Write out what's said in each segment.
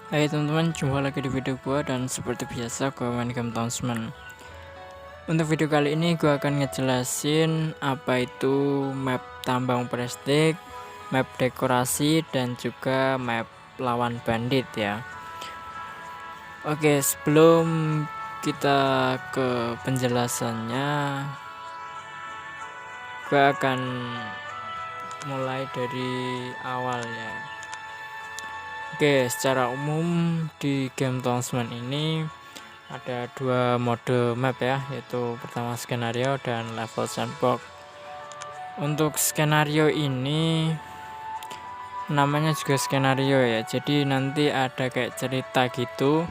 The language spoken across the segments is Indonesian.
Hai teman-teman, jumpa lagi di video gua dan seperti biasa gua main game Townsmen. Untuk video kali ini gua akan ngejelasin apa itu map tambang prestik, map dekorasi dan juga map lawan bandit ya. Oke, sebelum kita ke penjelasannya, gua akan mulai dari awal ya. Oke, secara umum di game Townsmen ini ada dua mode map ya, yaitu pertama skenario dan level sandbox. Untuk skenario ini namanya juga skenario ya, jadi nanti ada kayak cerita gitu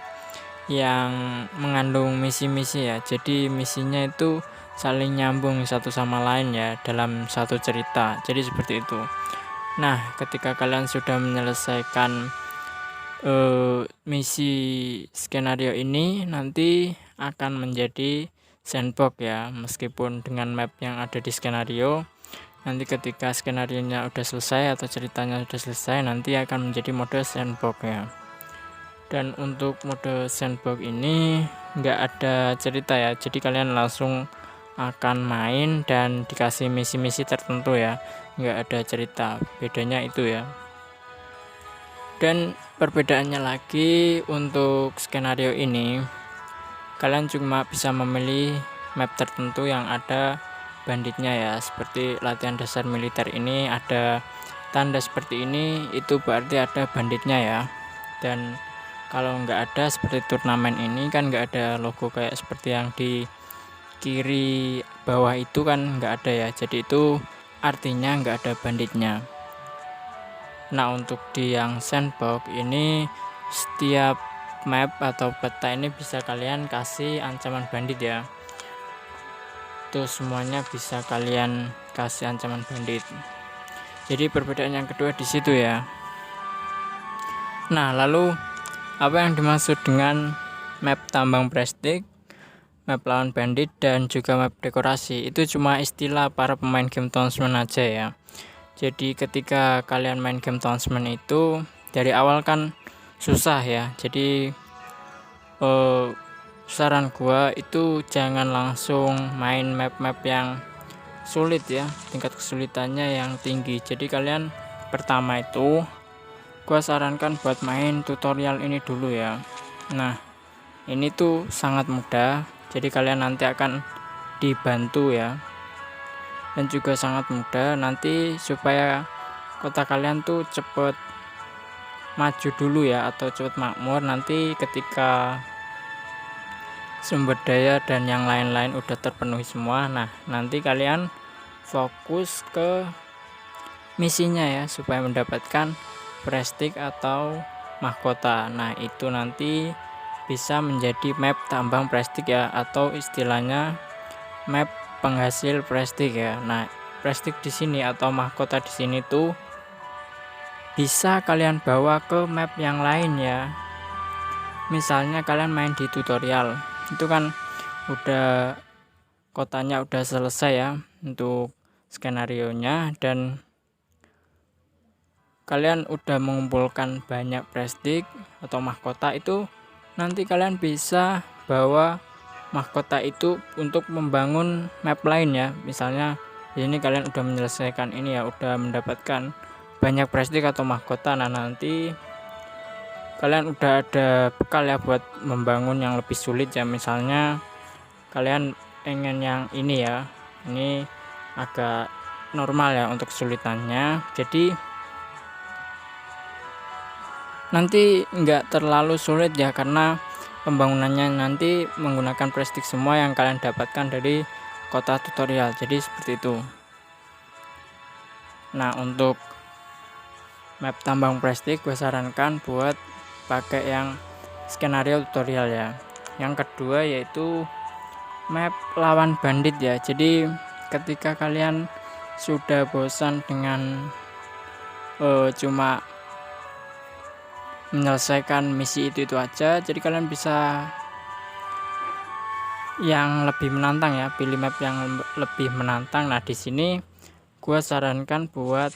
yang mengandung misi-misi ya, jadi misinya itu saling nyambung satu sama lain ya dalam satu cerita, jadi seperti itu. Nah, ketika kalian sudah menyelesaikan misi skenario ini, nanti akan menjadi sandbox ya, meskipun dengan map yang ada di skenario. Nanti ketika skenario nya udah selesai atau ceritanya sudah selesai, nanti akan menjadi mode sandbox ya. Dan untuk mode sandbox ini nggak ada cerita ya, jadi kalian langsung akan main dan dikasih misi-misi tertentu ya, nggak ada cerita, bedanya itu ya. Dan perbedaannya lagi, untuk skenario ini kalian cuma bisa memilih map tertentu yang ada banditnya ya, seperti latihan dasar militer ini ada tanda seperti ini, itu berarti ada banditnya ya. Dan kalau nggak ada seperti turnamen ini kan nggak ada logo kayak seperti yang di kiri bawah itu kan nggak ada ya, jadi itu artinya nggak ada banditnya. Nah, untuk di yang sandbox ini, setiap map atau peta ini bisa kalian kasih ancaman bandit ya. Itu semuanya bisa kalian kasih ancaman bandit. Jadi perbedaan yang kedua di situ ya. Nah, lalu apa yang dimaksud dengan map tambang prestik, map lawan bandit dan juga map dekorasi? Itu cuma istilah para pemain game Townsmen aja ya. Jadi ketika kalian main game Townsmen itu dari awal kan susah ya, jadi saran gua itu jangan langsung main map-map yang sulit ya, tingkat kesulitannya yang tinggi. Jadi kalian pertama itu gua sarankan buat main tutorial ini dulu ya. Nah, ini tuh sangat mudah, jadi kalian nanti akan dibantu ya, dan juga sangat mudah nanti supaya kota kalian tuh cepet maju dulu ya, atau cepet makmur. Nanti ketika sumber daya dan yang lain-lain udah terpenuhi semua, nah nanti kalian fokus ke misinya ya, supaya mendapatkan prestik atau mahkota. Nah, itu nanti bisa menjadi map tambang prestik ya, atau istilahnya map penghasil prestik ya. Nah, prestik di sini atau mahkota di sini tuh bisa kalian bawa ke map yang lain ya. Misalnya kalian main di tutorial, itu kan udah kotanya udah selesai ya untuk skenario nya, dan kalian udah mengumpulkan banyak prestik atau mahkota. Itu nanti kalian bisa bawa mahkota itu untuk membangun map lain ya. Misalnya di sini kalian udah menyelesaikan ini ya, udah mendapatkan banyak prestik atau mahkota. Nah, nanti kalian udah ada bekal ya buat membangun yang lebih sulit ya. Misalnya kalian pengen yang ini ya, ini agak normal ya untuk kesulitannya, jadi nanti nggak terlalu sulit ya, karena pembangunannya nanti menggunakan prestik semua yang kalian dapatkan dari kota tutorial, jadi seperti itu. Nah, untuk map tambang prestik gue sarankan buat pakai yang skenario tutorial ya. Yang kedua yaitu map lawan bandit ya. Jadi ketika kalian sudah bosan dengan cuma menyelesaikan misi itu aja, jadi kalian bisa yang lebih menantang ya, pilih map yang lebih menantang. Nah, di sini gua sarankan buat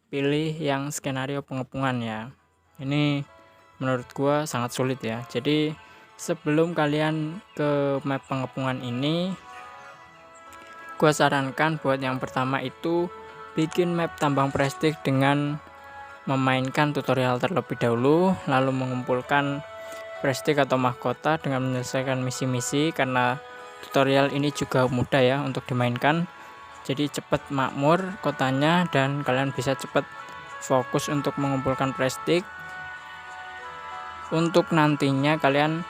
pilih yang skenario pengepungan ya. Ini menurut gua sangat sulit ya. Jadi sebelum kalian ke map pengepungan ini, gua sarankan buat yang pertama itu bikin map tambang prestik dengan memainkan tutorial terlebih dahulu, lalu mengumpulkan prestik atau mahkota dengan menyelesaikan misi-misi, karena tutorial ini juga mudah ya untuk dimainkan. Jadi cepat makmur kotanya dan kalian bisa cepat fokus untuk mengumpulkan prestik. Untuk nantinya kalian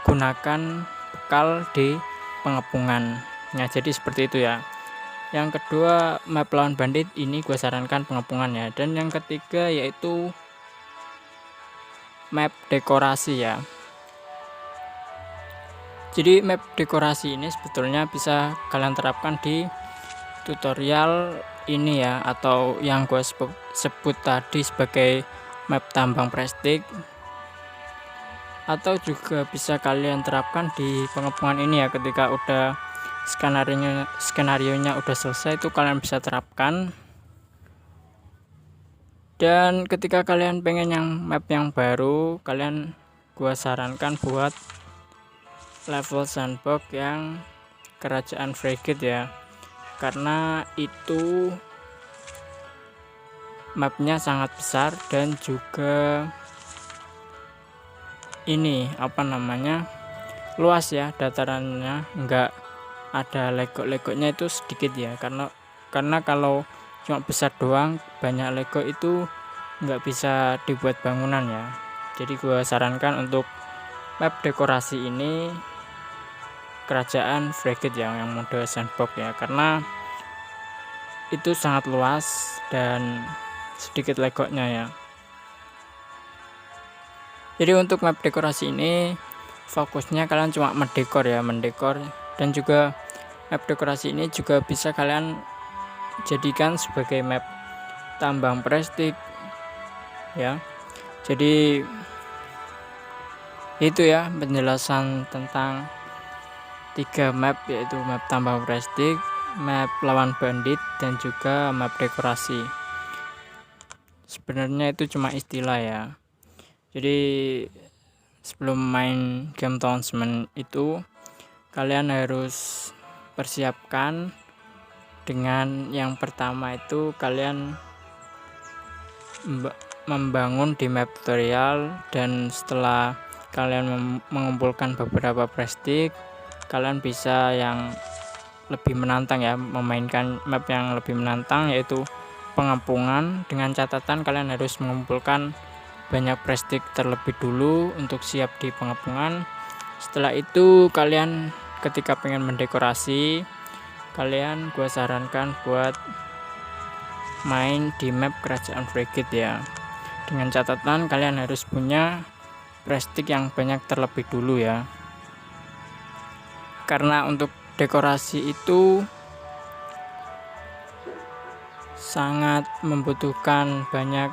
gunakan bekal di pengepungan. Nah, jadi seperti itu ya. Yang kedua, map lawan bandit ini gue sarankan pengepungan ya. Dan yang ketiga yaitu map dekorasi ya. Jadi map dekorasi ini sebetulnya bisa kalian terapkan di tutorial ini ya, atau yang gue sebut tadi sebagai map tambang prestik, atau juga bisa kalian terapkan di pengepungan ini ya. Ketika udah skenario nya udah selesai, itu kalian bisa terapkan. Dan ketika kalian pengen yang map yang baru, gua sarankan buat level sandbox yang kerajaan Frigate ya, karena itu mapnya sangat besar dan juga ini luas ya, datarannya enggak ada legok-legoknya itu sedikit ya, karena kalau cuma besar doang banyak lego itu nggak bisa dibuat bangunan ya. Jadi gue sarankan untuk map dekorasi ini kerajaan Frigate yang mode sandbox ya, karena itu sangat luas dan sedikit legoknya ya. Jadi untuk map dekorasi ini fokusnya kalian cuma mendekor, dan juga map dekorasi ini juga bisa kalian jadikan sebagai map tambang prestik ya. Jadi itu ya penjelasan tentang 3 map, yaitu map tambang prestik, map lawan bandit, dan juga map dekorasi. Sebenarnya itu cuma istilah ya. Jadi sebelum main game Townsmen itu kalian harus persiapkan dengan yang pertama itu kalian membangun di map tutorial, dan setelah kalian mengumpulkan beberapa prestik, kalian bisa yang lebih menantang ya, memainkan map yang lebih menantang yaitu pengepungan. Dengan catatan kalian harus mengumpulkan banyak prestik terlebih dulu untuk siap di pengepungan. Setelah itu kalian ketika pengen mendekorasi, gue sarankan buat main di map kerajaan Frigate ya. Dengan catatan kalian harus punya prestik yang banyak terlebih dulu ya, karena untuk dekorasi itu sangat membutuhkan banyak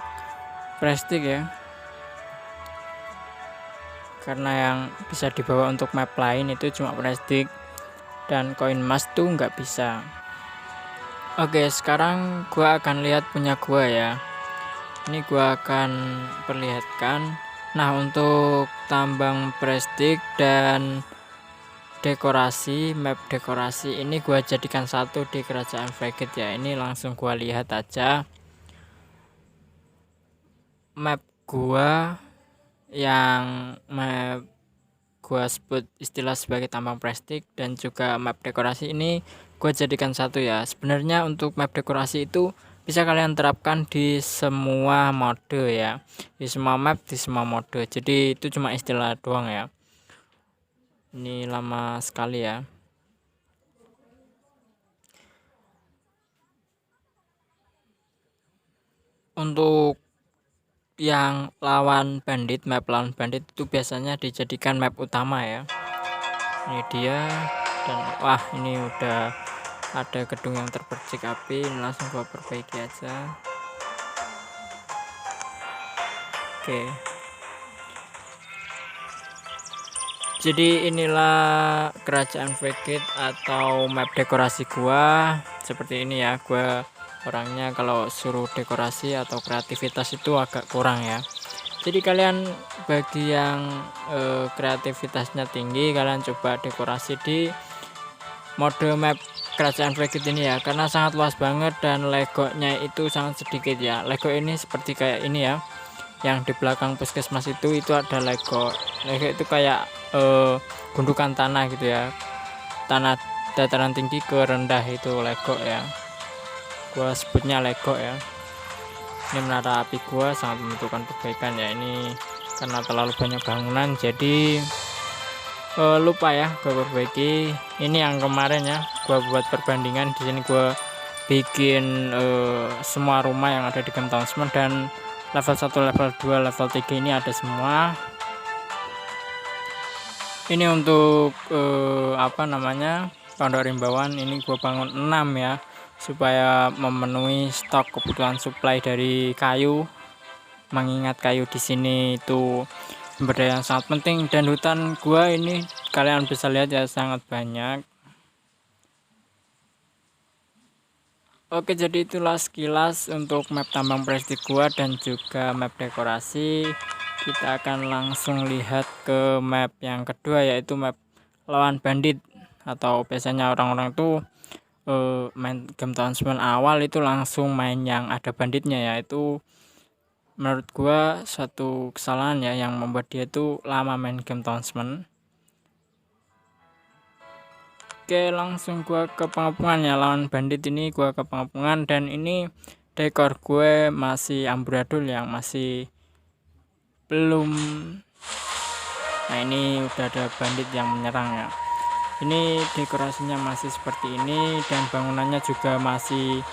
prestik ya, karena yang bisa dibawa untuk map lain itu cuma prestik dan koin emas tuh nggak bisa. Oke, sekarang gua akan lihat punya gua ya. Ini gua akan perlihatkan. Nah, untuk tambang prestik dan dekorasi, map dekorasi ini gua jadikan satu di kerajaan Frigate ya. Ini langsung gua lihat aja map gua yang gua sebut istilah sebagai tambang prestik dan juga map dekorasi ini gua jadikan satu ya. Sebenarnya untuk map dekorasi itu bisa kalian terapkan di semua mode ya, di semua map, di semua mode. Jadi itu cuma istilah doang ya. Ini lama sekali ya. Untuk yang map lawan bandit itu biasanya dijadikan map utama ya. Ini dia, dan wah ini udah ada gedung yang terpercik api. Ini langsung gua perbaiki aja. Oke, jadi inilah kerajaan Frigate atau map dekorasi gua seperti ini ya. Gua orangnya kalau suruh dekorasi atau kreativitas itu agak kurang ya. Jadi kalian bagi yang kreativitasnya tinggi, kalian coba dekorasi di mode map kerajaan Flaggit ini ya, karena sangat luas banget dan legonya itu sangat sedikit ya. Lego ini seperti kayak ini ya, yang di belakang puskesmas itu ada Lego itu kayak gundukan tanah gitu ya, tanah dataran tinggi ke rendah itu Lego ya, gua sebutnya Lego ya. Ini menara api gua sangat membutuhkan perbaikan ya, ini karena terlalu banyak bangunan jadi lupa ya gue perbaiki. Ini yang kemarin ya gue buat perbandingan, di sini gue bikin semua rumah yang ada di Game Townsmen, dan level 1, level 2, level 3 ini ada semua. Ini untuk apa namanya, pondok rimbawan ini gue bangun 6 ya, supaya memenuhi stok kebutuhan supply dari kayu, mengingat kayu di sini itu sumber daya yang sangat penting, dan hutan gua ini kalian bisa lihat ya sangat banyak. Oke, jadi itulah sekilas untuk map tambang prestik gua dan juga map dekorasi. Kita akan langsung lihat ke map yang kedua, yaitu map lawan bandit, atau biasanya orang-orang tuh main Game Townsmen awal itu langsung main yang ada banditnya ya. Itu menurut gua suatu kesalahan ya, yang membuat dia tuh lama main Game Townsmen. Oke, langsung gua ke pengepungan ya, lawan bandit ini gua ke pengepungan, dan ini dekor gue masih amburadul yang masih belum. Nah, ini udah ada bandit yang menyerang ya. Ini dekorasinya masih seperti ini, dan bangunannya juga masih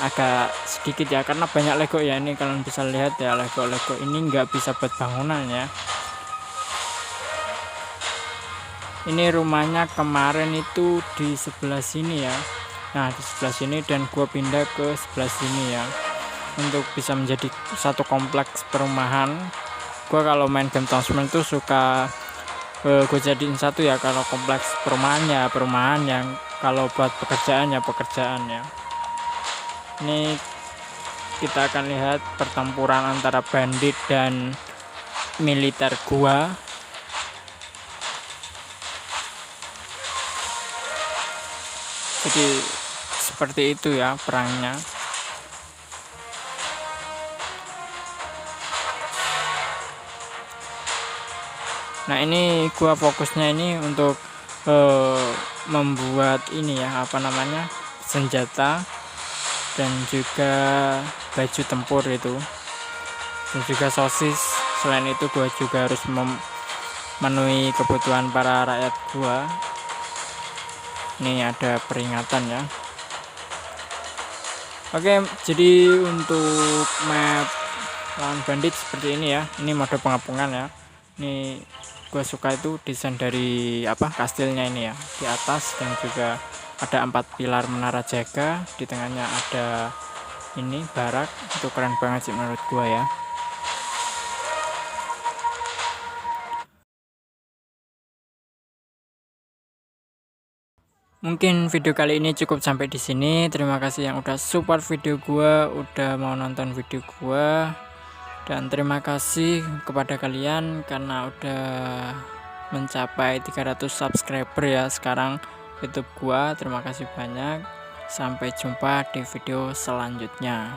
agak sedikit ya, karena banyak Lego ya. Ini kalian bisa lihat ya, Lego ini nggak bisa buat bangunan ya. Ini rumahnya kemarin itu di sebelah sini ya, nah di sebelah sini, dan gua pindah ke sebelah sini ya, untuk bisa menjadi satu kompleks perumahan. Gua kalau main Game Townsmen itu suka gue jadiin satu ya, kalau kompleks perumahan yang kalau buat pekerjaan ya pekerjaan ya. Ini kita akan lihat pertempuran antara bandit dan militer gua. Jadi seperti itu ya perangnya. Nah, ini gua fokusnya ini untuk membuat ini ya, apa namanya, senjata dan juga baju tempur itu, dan juga sosis. Selain itu gua juga harus memenuhi kebutuhan para rakyat gua. Ini ada peringatan ya. Oke, jadi untuk map lawan bandit seperti ini ya. Ini mode pengepungan ya. Ini gue suka itu desain dari apa, kastilnya ini ya, di atas, dan juga ada 4 pilar menara jaga, di tengahnya ada ini barak. Itu keren banget sih menurut gue ya. Mungkin video kali ini cukup sampai di sini. Terima kasih yang udah support video gua, udah mau nonton video gua. Dan terima kasih kepada kalian karena udah mencapai 300 subscriber ya sekarang YouTube gua. Terima kasih banyak. Sampai jumpa di video selanjutnya.